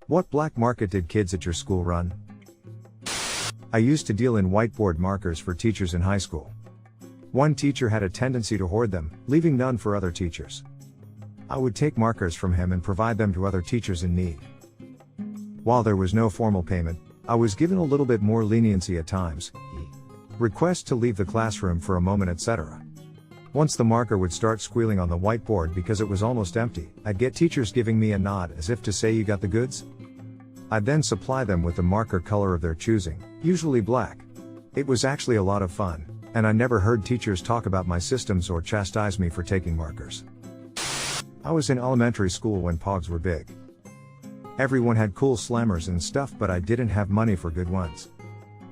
What black market did kids at your school run? I used to deal in whiteboard markers for teachers in high school. One teacher had a tendency to hoard them, leaving none for other teachers. I would take markers from him and provide them to other teachers in need. While there was no formal payment, I was given a little bit more leniency at times, request to leave the classroom for a moment, etc. Once the marker would start squealing on the whiteboard because it was almost empty, I'd get teachers giving me a nod as if to say, "You got the goods?" I'd then supply them with the marker color of their choosing, usually black. It was actually a lot of fun, and I never heard teachers talk about my systems or chastise me for taking markers. I was in elementary school when pogs were big. Everyone had cool slammers and stuff, but I didn't have money for good ones.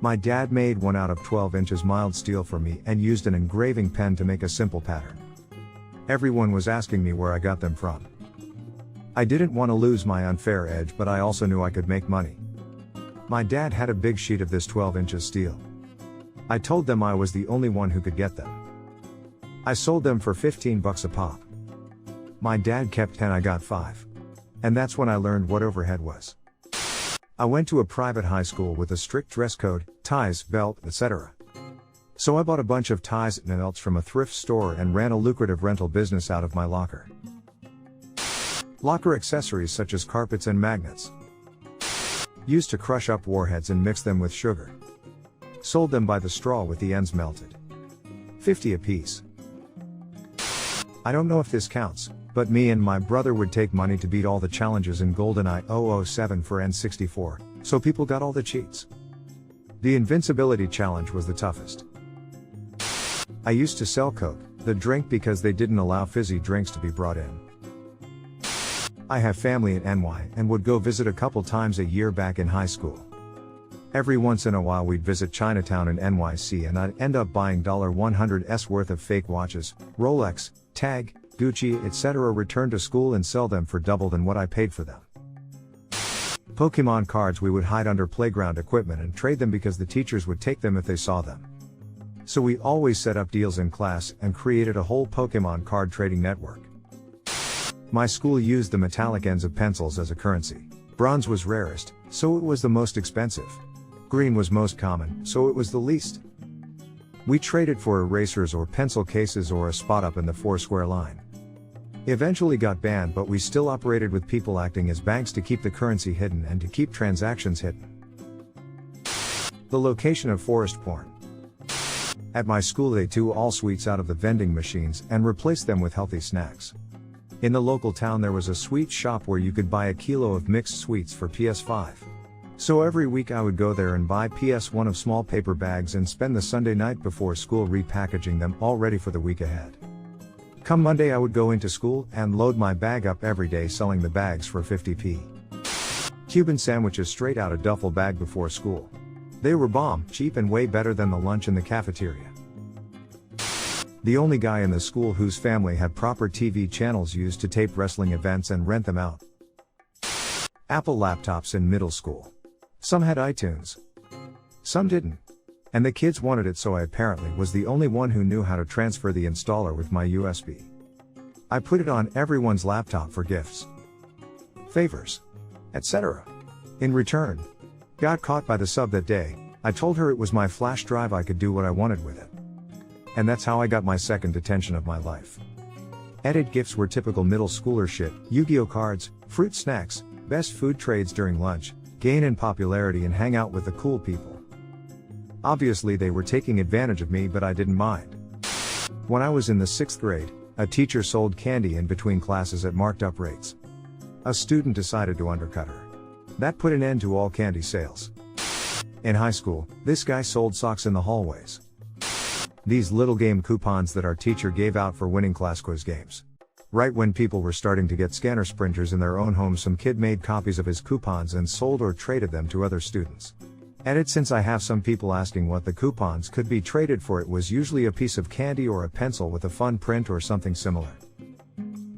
My dad made one out of 12 inches mild steel for me and used an engraving pen to make a simple pattern. Everyone was asking me where I got them from. I didn't want to lose my unfair edge, but I also knew I could make money. My dad had a big sheet of this 12 inches steel. I told them I was the only one who could get them. I sold them for $15 a pop. My dad kept 10, I got 5. And that's when I learned what overhead was. I went to a private high school with a strict dress code, ties, belt, etc. So I bought a bunch of ties and belts from a thrift store and ran a lucrative rental business out of my locker. Locker accessories such as carpets and magnets. Used to crush up warheads and mix them with sugar. Sold them by the straw with the ends melted. 50 a piece. I don't know if this counts, but me and my brother would take money to beat all the challenges in GoldenEye 007 for N64, so people got all the cheats. The invincibility challenge was the toughest. I used to sell Coke, the drink, because they didn't allow fizzy drinks to be brought in. I have family in NY and would go visit a couple times a year back in high school. Every once in a while we'd visit Chinatown in NYC and I'd end up buying $100s worth of fake watches, Rolex, Tag, Gucci, etc., return to school and sell them for double than what I paid for them. Pokemon cards we would hide under playground equipment and trade them because the teachers would take them if they saw them. So we always set up deals in class and created a whole Pokemon card trading network. My school used the metallic ends of pencils as a currency. Bronze was rarest, so it was the most expensive. Green was most common, so it was the least. We traded for erasers or pencil cases or a spot up in the 4-square line. Eventually got banned, but we still operated with people acting as banks to keep the currency hidden and to keep transactions hidden. The location of forest porn. At my school they took all sweets out of the vending machines and replaced them with healthy snacks. In the local town there was a sweet shop where you could buy a kilo of mixed sweets for PS5. So every week I would go there and buy PS1 of small paper bags and spend the Sunday night before school repackaging them all ready for the week ahead. Come Monday I would go into school and load my bag up every day selling the bags for 50p. Cuban sandwiches straight out of duffel bag before school. They were bomb, cheap and way better than the lunch in the cafeteria. The only guy in the school whose family had proper TV channels used to tape wrestling events and rent them out. Apple laptops in middle school. Some had iTunes. Some didn't. And the kids wanted it, so I apparently was the only one who knew how to transfer the installer with my USB. I put it on everyone's laptop for gifts, favors, etc. In return, got caught by the sub that day. I told her it was my flash drive, I could do what I wanted with it. And that's how I got my second detention of my life. Edit gifts were typical middle schooler shit: Yu-Gi-Oh cards, fruit snacks, best food trades during lunch, gain in popularity and hang out with the cool people. Obviously they were taking advantage of me, but I didn't mind. When I was in the 6th grade, a teacher sold candy in between classes at marked up rates. A student decided to undercut her. That put an end to all candy sales. In high school, this guy sold socks in the hallways. These little game coupons that our teacher gave out for winning class quiz games. Right when people were starting to get scanner sprinters in their own homes, some kid made copies of his coupons and sold or traded them to other students. Edit: since I have some people asking what the coupons could be traded for, it was usually a piece of candy or a pencil with a fun print or something similar.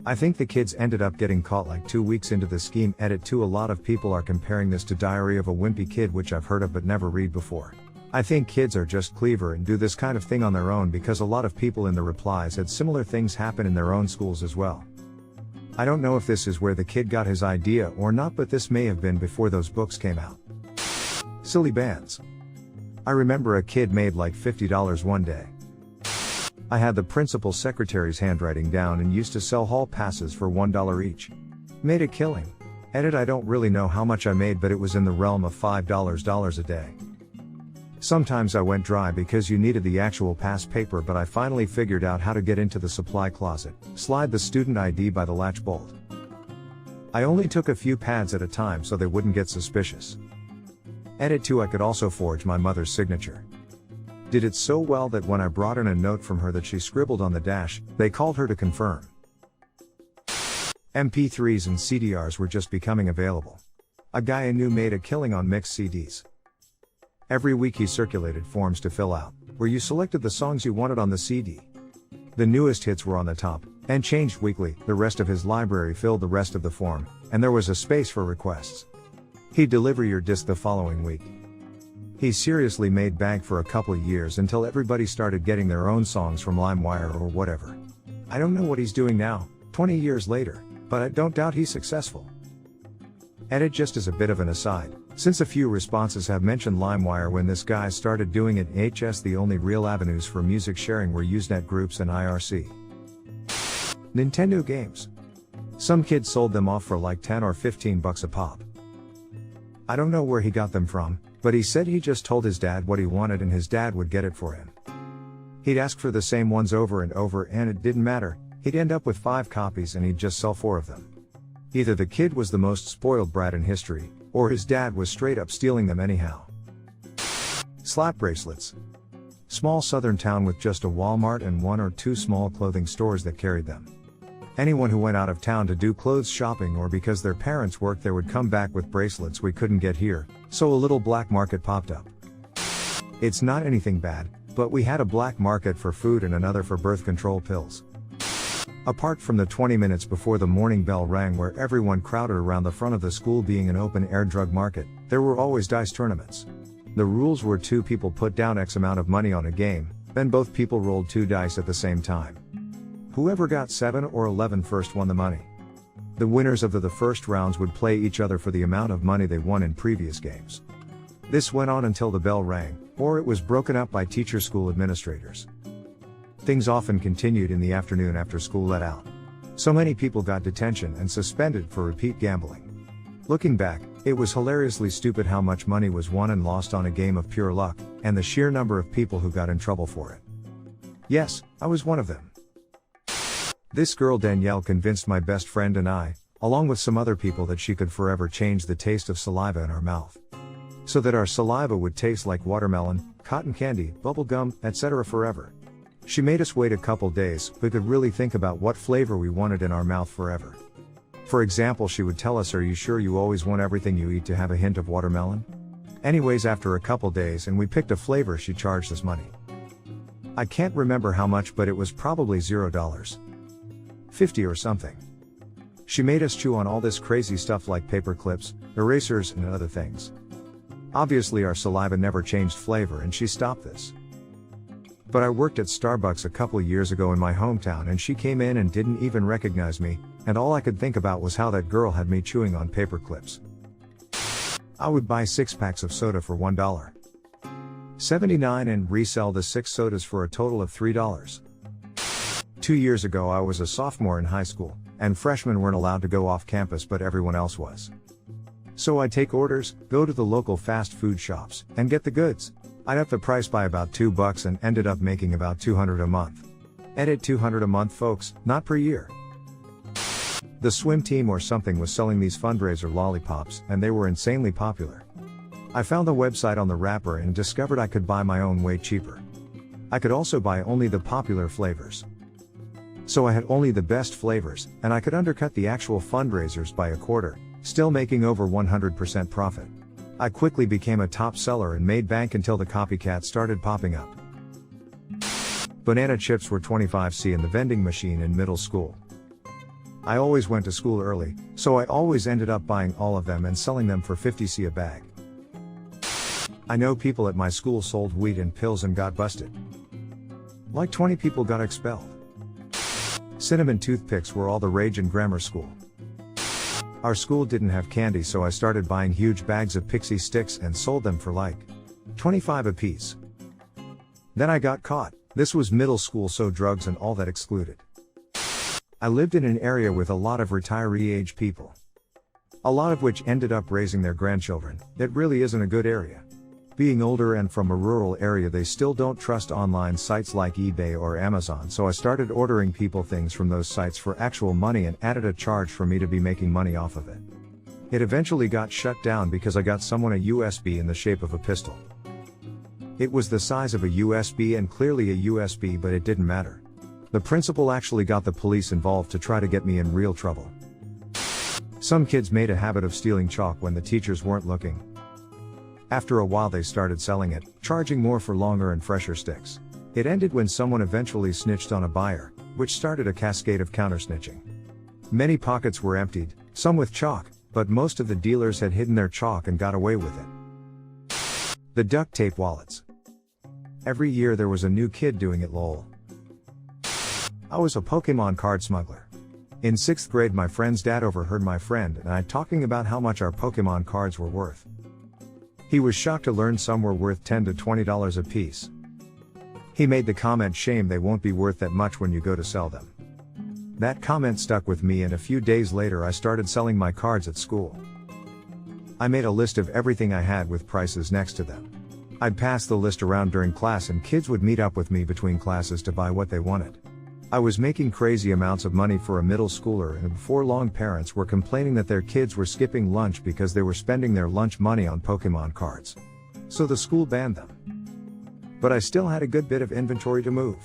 I think the kids ended up getting caught like 2 weeks into the scheme. Edit 2: a lot of people are comparing this to Diary of a Wimpy Kid, which I've heard of but never read before. I think kids are just clever and do this kind of thing on their own, because a lot of people in the replies had similar things happen in their own schools as well. I don't know if this is where the kid got his idea or not, but this may have been before those books came out. Silly bands. I remember a kid made like $50 one day. I had the principal secretary's handwriting down and used to sell hall passes for $1 each. Made a killing. Edit, I don't really know how much I made, but it was in the realm of $5 a day. Sometimes I went dry because you needed the actual pass paper, but I finally figured out how to get into the supply closet, slide the student ID by the latch bolt. I only took a few pads at a time so they wouldn't get suspicious. Edit 2, I could also forge my mother's signature. Did it so well that when I brought in a note from her that she scribbled on the dash, they called her to confirm. MP3s and CDRs were just becoming available. A guy I knew made a killing on mixed CDs. Every week he circulated forms to fill out, where you selected the songs you wanted on the CD. The newest hits were on the top, and changed weekly. The rest of his library filled the rest of the form, and there was a space for requests. He'd deliver your disc the following week. He seriously made bank for a couple of years until everybody started getting their own songs from LimeWire or whatever. I don't know what he's doing now, 20 years later, but I don't doubt he's successful. Edit, just as a bit of an aside, since a few responses have mentioned LimeWire, when this guy started doing it in HS, the only real avenues for music sharing were Usenet groups and IRC. Nintendo games. Some kids sold them off for like 10 or 15 bucks a pop. I don't know where he got them from, but he said he just told his dad what he wanted and his dad would get it for him. He'd ask for the same ones over and over and it didn't matter, he'd end up with 5 copies and he'd just sell 4 of them. Either the kid was the most spoiled brat in history, or his dad was straight up stealing them anyhow. Slap bracelets. Small southern town with just a Walmart and 1 or 2 small clothing stores that carried them. Anyone who went out of town to do clothes shopping or because their parents worked there would come back with bracelets we couldn't get here, so a little black market popped up. It's not anything bad, but we had a black market for food and another for birth control pills. Apart from the 20 minutes before the morning bell rang where everyone crowded around the front of the school being an open-air drug market, there were always dice tournaments. The rules were 2 people put down X amount of money on a game, then both people rolled 2 dice at the same time. Whoever got 7 or 11 first won the money. The winners of the first rounds would play each other for the amount of money they won in previous games. This went on until the bell rang, or it was broken up by school administrators. Things often continued in the afternoon after school let out. So many people got detention and suspended for repeat gambling. Looking back, it was hilariously stupid how much money was won and lost on a game of pure luck, and the sheer number of people who got in trouble for it. Yes, I was one of them. This girl Danielle convinced my best friend and I, along with some other people, that she could forever change the taste of saliva in our mouth. So that our saliva would taste like watermelon, cotton candy, bubble gum, etc. forever. She made us wait a couple days, but could really think about what flavor we wanted in our mouth forever. For example, she would tell us, "Are you sure you always want everything you eat to have a hint of watermelon?" Anyways, after a couple days and we picked a flavor, she charged us money. I can't remember how much, but it was probably $0. 50 or something. She made us chew on all this crazy stuff like paper clips, erasers, and other things. Obviously our saliva never changed flavor and she stopped this. But I worked at Starbucks a couple years ago in my hometown and she came in and didn't even recognize me, and all I could think about was how that girl had me chewing on paper clips. I would buy 6 packs of soda for $1.79 and resell the 6 sodas for a total of $3. 2 years ago I was a sophomore in high school, and freshmen weren't allowed to go off campus but everyone else was. So I'd take orders, go to the local fast food shops, and get the goods. I'd up the price by about $2 and ended up making about $200 a month. Edit, $200 a month folks, not per year. The swim team or something was selling these fundraiser lollipops and they were insanely popular. I found the website on the wrapper and discovered I could buy my own way cheaper. I could also buy only the popular flavors. So I had only the best flavors, and I could undercut the actual fundraisers by a quarter, still making over 100% profit. I quickly became a top seller and made bank until the copycats started popping up. Banana chips were 25c in the vending machine in middle school. I always went to school early, so I always ended up buying all of them and selling them for 50c a bag. I know people at my school sold weed and pills and got busted. Like 20 people got expelled. Cinnamon toothpicks were all the rage in grammar school. Our school didn't have candy, so I started buying huge bags of pixie sticks and sold them for like 25 a piece. Then I got caught. This was middle school, so drugs and all that excluded. I lived in an area with a lot of retiree age people. A lot of which ended up raising their grandchildren. It really isn't a good area. Being older and from a rural area, they still don't trust online sites like eBay or Amazon, so I started ordering people things from those sites for actual money and added a charge for me to be making money off of it. It eventually got shut down because I got someone a USB in the shape of a pistol. It was the size of a USB and clearly a USB, but it didn't matter. The principal actually got the police involved to try to get me in real trouble. Some kids made a habit of stealing chalk when the teachers weren't looking. After a while they started selling it, charging more for longer and fresher sticks. It ended when someone eventually snitched on a buyer, which started a cascade of counter-snitching. Many pockets were emptied, some with chalk, but most of the dealers had hidden their chalk and got away with it. The duct tape wallets. Every year there was a new kid doing it, lol. I was a Pokemon card smuggler. In 6th grade, my friend's dad overheard my friend and I talking about how much our Pokemon cards were worth. He was shocked to learn some were worth $10 to $20 a piece. He made the comment, "Shame they won't be worth that much when you go to sell them." That comment stuck with me, and a few days later I started selling my cards at school. I made a list of everything I had with prices next to them. I'd pass the list around during class and kids would meet up with me between classes to buy what they wanted. I was making crazy amounts of money for a middle schooler, and before long parents were complaining that their kids were skipping lunch because they were spending their lunch money on Pokemon cards. So the school banned them. But I still had a good bit of inventory to move.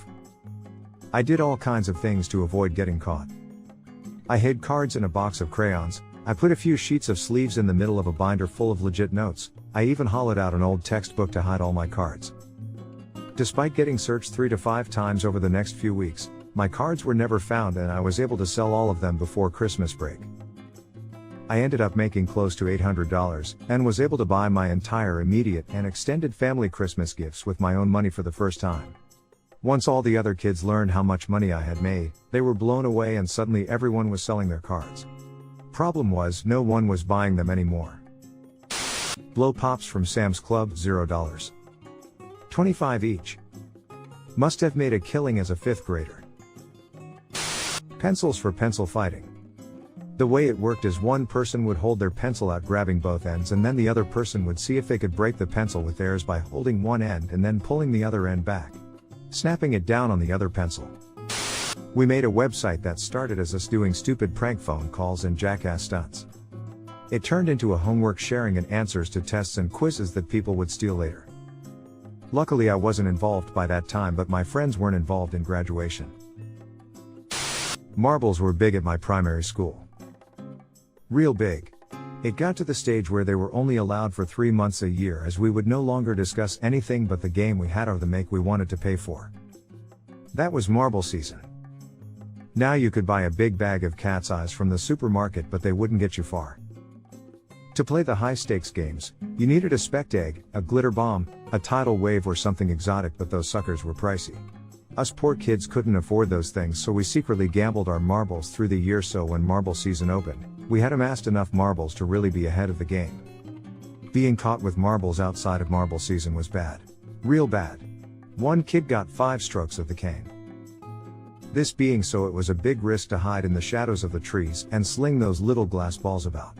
I did all kinds of things to avoid getting caught. I hid cards in a box of crayons, I put a few sheets of sleeves in the middle of a binder full of legit notes, I even hollowed out an old textbook to hide all my cards. Despite getting searched 3 to 5 times over the next few weeks, my cards were never found and I was able to sell all of them before Christmas break. I ended up making close to $800 and was able to buy my entire immediate and extended family Christmas gifts with my own money for the first time. Once all the other kids learned how much money I had made, they were blown away and suddenly everyone was selling their cards. Problem was, no one was buying them anymore. Blow pops from Sam's Club, $0. 25 each. Must have made a killing as a 5th grader. Pencils for pencil fighting. The way it worked is one person would hold their pencil out grabbing both ends, and then the other person would see if they could break the pencil with theirs by holding one end and then pulling the other end back, snapping it down on the other pencil. We made a website that started as us doing stupid prank phone calls and jackass stunts. It turned into a homework sharing and answers to tests and quizzes that people would steal later. Luckily I wasn't involved by that time, but my friends weren't involved in graduation. Marbles were big at my primary school. Real big. It got to the stage where they were only allowed for 3 months a year, as we would no longer discuss anything but the game we had or the make we wanted to pay for. That was marble season. Now you could buy a big bag of cat's eyes from the supermarket, but they wouldn't get you far. To play the high stakes games, you needed a spect egg, a glitter bomb, a tidal wave or something exotic, but those suckers were pricey. Us poor kids couldn't afford those things, so we secretly gambled our marbles through the year, so when marble season opened, we had amassed enough marbles to really be ahead of the game. Being caught with marbles outside of marble season was bad. Real bad. One kid got 5 strokes of the cane. This being so, it was a big risk to hide in the shadows of the trees and sling those little glass balls about.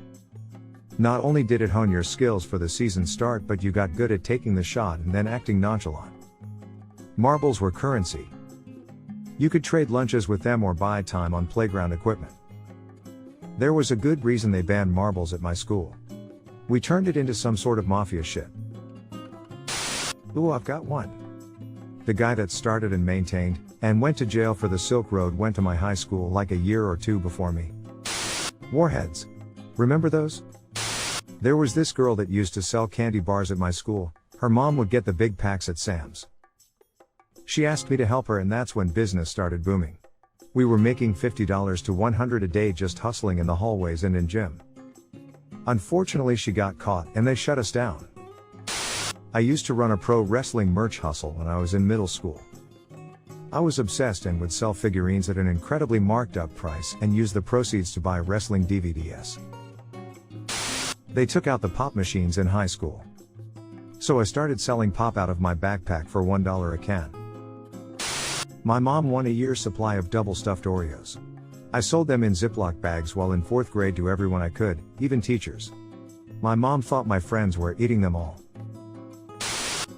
Not only did it hone your skills for the season start, but you got good at taking the shot and then acting nonchalant. Marbles were currency. You could trade lunches with them or buy time on playground equipment. There was a good reason they banned marbles at my school. We turned it into some sort of mafia shit. Ooh, I've got one. The guy that started and maintained, and went to jail for the Silk Road went to my high school like a year or 2 before me. Warheads. Remember those? There was this girl that used to sell candy bars at my school. Her mom would get the big packs at Sam's. She asked me to help her, and that's when business started booming. We were making $50 to $100 a day just hustling in the hallways and in gym. Unfortunately she got caught and they shut us down. I used to run a pro wrestling merch hustle when I was in middle school. I was obsessed and would sell figurines at an incredibly marked up price and use the proceeds to buy wrestling DVDs. They took out the pop machines in high school. So I started selling pop out of my backpack for $1 a can. My mom won a year's supply of double stuffed Oreos. I sold them in Ziploc bags while in 4th grade to everyone I could, even teachers. My mom thought my friends were eating them all.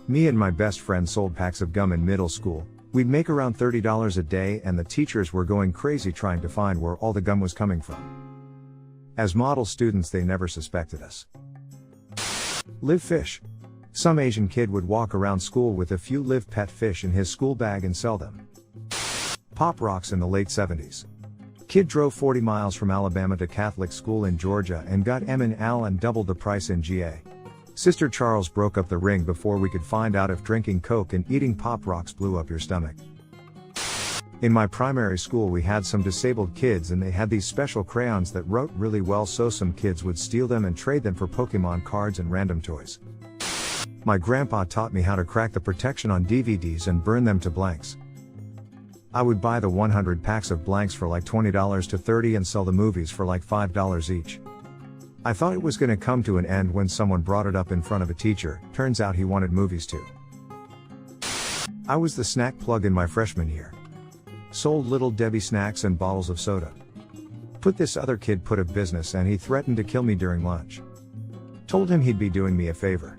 Me and my best friend sold packs of gum in middle school. We'd make around $30 a day and the teachers were going crazy trying to find where all the gum was coming from. As model students they never suspected us. Live fish. Some Asian kid would walk around school with a few live pet fish in his school bag and sell them. Pop rocks in the late 70s. Kid drove 40 miles from Alabama to Catholic school in Georgia and got M and L and doubled the price in GA. Sister Charles broke up the ring before we could find out if drinking Coke and eating Pop Rocks blew up your stomach. In my primary school we had some disabled kids and they had these special crayons that wrote really well, so some kids would steal them and trade them for Pokemon cards and random toys. My grandpa taught me how to crack the protection on DVDs and burn them to blanks. I would buy the 100 packs of blanks for like $20 to $30 and sell the movies for like $5 each. I thought it was gonna come to an end when someone brought it up in front of a teacher. Turns out he wanted movies too. I was the snack plug in my freshman year. Sold Little Debbie snacks and bottles of soda. Put this other kid put of business and he threatened to kill me during lunch. Told him he'd be doing me a favor.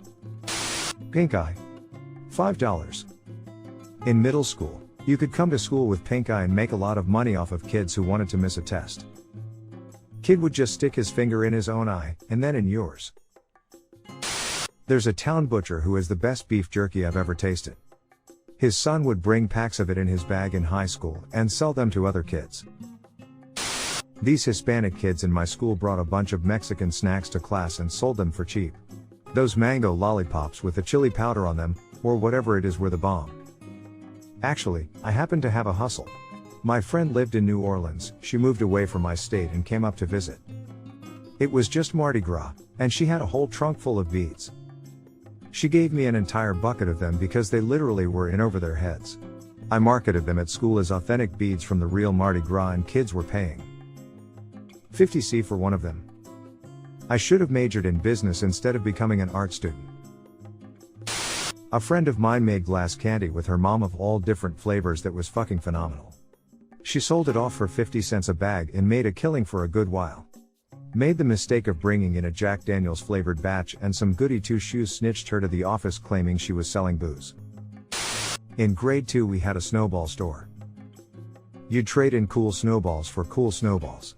Pink eye. $5. In middle school, you could come to school with pink eye and make a lot of money off of kids who wanted to miss a test. Kid would just stick his finger in his own eye, and then in yours. There's a town butcher who has the best beef jerky I've ever tasted. His son would bring packs of it in his bag in high school and sell them to other kids. These Hispanic kids in my school brought a bunch of Mexican snacks to class and sold them for cheap. Those mango lollipops with the chili powder on them, or whatever it is, were the bomb. Actually, I happened to have a hustle. My friend lived in New Orleans, she moved away from my state and came up to visit. It was just Mardi Gras, and she had a whole trunk full of beads. She gave me an entire bucket of them because they literally were in over their heads. I marketed them at school as authentic beads from the real Mardi Gras and kids were paying $50 for one of them. I should have majored in business instead of becoming an art student. A friend of mine made glass candy with her mom of all different flavors that was fucking phenomenal. She sold it off for 50 cents a bag and made a killing for a good while. Made the mistake of bringing in a Jack Daniels flavored batch and some goody two-shoes snitched her to the office claiming she was selling booze. In grade 2 we had a snowball store. You'd trade in cool snowballs for cool snowballs.